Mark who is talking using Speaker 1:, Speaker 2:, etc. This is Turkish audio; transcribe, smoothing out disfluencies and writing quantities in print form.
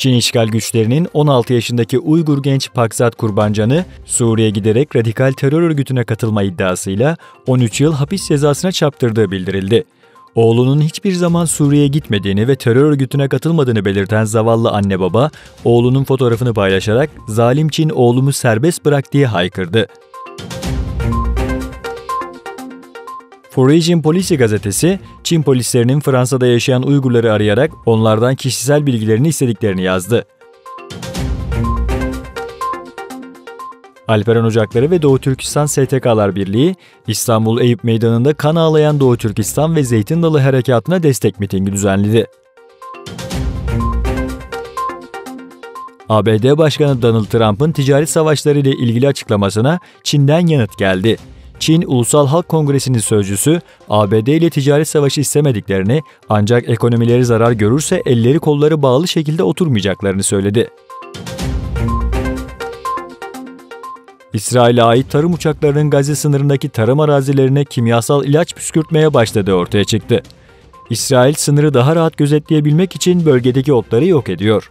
Speaker 1: Çin işgal güçlerinin 16 yaşındaki Uygur genç Paksat Kurbancan'ı Suriye'ye giderek radikal terör örgütüne katılma iddiasıyla 13 yıl hapis cezasına çarptırdığı bildirildi. Oğlunun hiçbir zaman Suriye'ye gitmediğini ve terör örgütüne katılmadığını belirten zavallı anne baba, oğlunun fotoğrafını paylaşarak "Zalim Çin oğlumu serbest bırak" diye haykırdı. Foreign Policy gazetesi, Çin polislerinin Fransa'da yaşayan Uygurları arayarak onlardan kişisel bilgilerini istediklerini yazdı. Alperen Ocakları ve Doğu Türkistan STK'lar Birliği, İstanbul Eyüp Meydanı'nda kan ağlayan Doğu Türkistan ve Zeytin Dalı Harekatı'na destek mitingi düzenledi. ABD Başkanı Donald Trump'ın ticaret savaşları ile ilgili açıklamasına Çin'den yanıt geldi. Çin Ulusal Halk Kongresi'nin sözcüsü, ABD ile ticaret savaşı istemediklerini, ancak ekonomileri zarar görürse elleri kolları bağlı şekilde oturmayacaklarını söyledi. İsrail'e ait tarım uçaklarının Gazze sınırındaki tarım arazilerine kimyasal ilaç püskürtmeye başladığı ortaya çıktı. İsrail sınırı daha rahat gözetleyebilmek için bölgedeki otları yok ediyor.